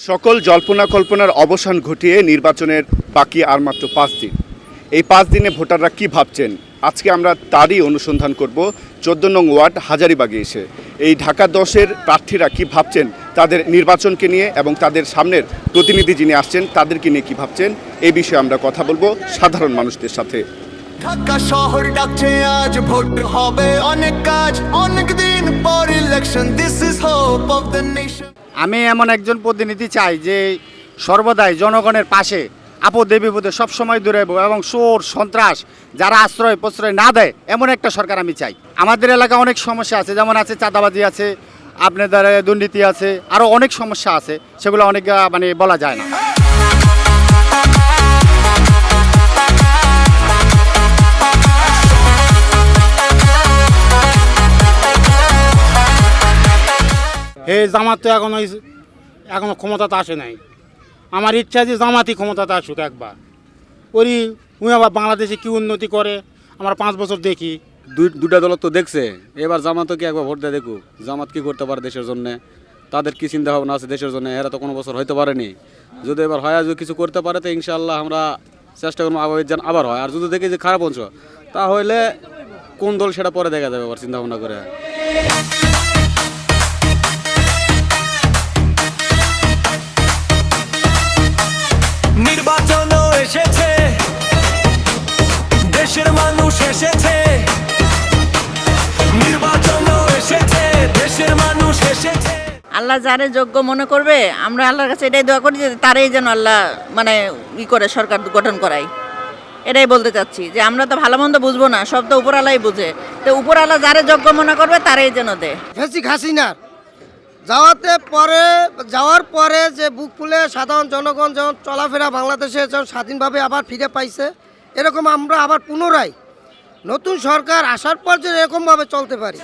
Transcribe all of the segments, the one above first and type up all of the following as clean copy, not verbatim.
সকল জল্পনা কল্পনার অবসান ঘটিয়ে নির্বাচনের বাকি আর মাত্র 5 দিন। এই 5 দিনে ভোটাররা কি ভাবছেন আজকে আমরা তারই অনুসন্ধান করব 14 নং ওয়ার্ড হাজারীবাগে এসে। এই ঢাকা 10-এর প্রার্থীরা কি ভাবছেন তাদের নির্বাচনকে নিয়ে এবং তাদের সামনের প্রতিনিধি যিনি আসছেন তাদেরকে নিয়ে কি ভাবছেন এই বিষয়ে আমরা কথা বলবো সাধারণ মানুষদের সাথে। ঢাকা শহর ডাকছে আজ, ভোট হবে অনেক কাজ, অনেক দিন পর election, this is hope of the nation. আমি এমন একজন প্রতিনিধি চাই যে সর্বদাই জনগণের পাশে আপদে বিপদে সবসময় দূরে এবং চোর সন্ত্রাস যারা আশ্রয় প্রশ্রয় না দেয় এমন একটা সরকার আমি চাই। আমাদের এলাকায় অনেক সমস্যা আছে, যেমন আছে চাঁদাবাজি আছে, আপনাদের দুর্নীতি আছে, আরও অনেক সমস্যা আছে, সেগুলো অনেক বলা যায় না। এই জামাত তো এখনো ক্ষমতাতে আসে নাই। আমার ইচ্ছা যে জামাতই ক্ষমতাতে আসুক একবার, উনি আবার বাংলাদেশে কি উন্নতি করে আমরা 5 বছর দেখি। দুটা দল তো দেখছে, এবার জামাতও কি একবার ভোট দিয়ে দেখুক জামাত কি করতে পারে দেশের জন্য, তাদের কি চিন্তা ভাবনা আছে দেশের জন্য। এরা তো কোনো বছর হইতে পারেনি, যদি এবার হয় যদি কিছু করতে পারে তো ইনশাআল্লাহ আমরা চেষ্টা করবো যেন আবার হয়। আর যদি দেখি যে খারাপ অংশ তাহলে কোন দল সেটা পরে দেখা যাবে আবার চিন্তা ভাবনা করে। নির্বাচনও এসেছে, দেশের মানুষ এসেছে, নির্বাচনও এসেছে, দেশের মানুষ এসেছে। আল্লাহ যারে যোগ্য মনে করবে, আমরা আল্লাহর কাছে এটাই দোয়া করি যে তারাই যেন আল্লাহ করে সরকার গঠন করায়। এটাই বলতে চাচ্ছি যে আমরা তো ভালো মন্দ বুঝবো না, সব তো উপর আল্লাহই বুঝে। তো উপর আল্লাহ যারে যোগ্য মনে করবে তারাই যেন দেয়। শেখ হাসিনার যাওয়ার পরে যে বুক ফুলে সাধারণ জনগণ যখন চলাফেরা বাংলাদেশে যখন স্বাধীনভাবে আবার ফিরে পাইছে, এরকম আমরা আবার পুনরায় নতুন সরকার আসার পর যে এরকমভাবে চলতে পারি।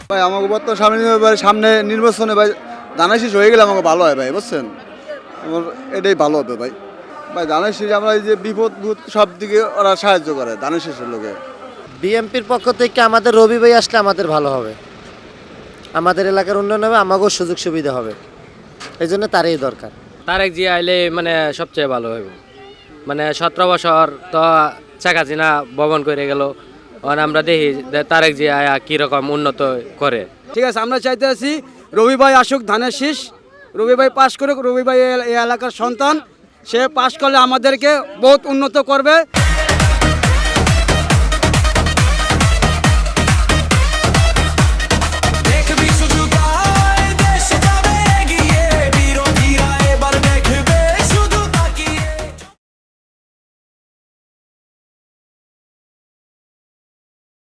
ভাই আমাকে তো সামনে নির্বাচনে ভাই ধানের শীষ হয়ে গেলে আমাকে ভালো হয় ভাই, বুঝছেন? আমার এটাই ভালো হবে ভাই। ভাই ধানের শীষ আমরা এই যে বিপদ সব দিকে ওরা সাহায্য করে ধানের শীষের লোকে। বিএমপির পক্ষ থেকে আমাদের রবি ভাই আসলে আমাদের ভালো হবে, আমাদের এলাকার উন্নয়ন হবে, আমাকেও সুযোগ সুবিধা হবে, এই জন্য তারই দরকার। তারেক জি আইলে সবচেয়ে ভালো হবে। 17 বছর তো শেখ হাসিনা ভবন করে গেল, আমরা দেখি তারেক জি আয়া কীরকম উন্নত করে। ঠিক আছে, আমরা চাইতে আছি রবি ভাই আসুক ধানের শীষ, রবি ভাই পাশ করুক। রবি ভাই এই এলাকার সন্তান, সে পাশ করলে আমাদেরকে বহুত উন্নত করবে।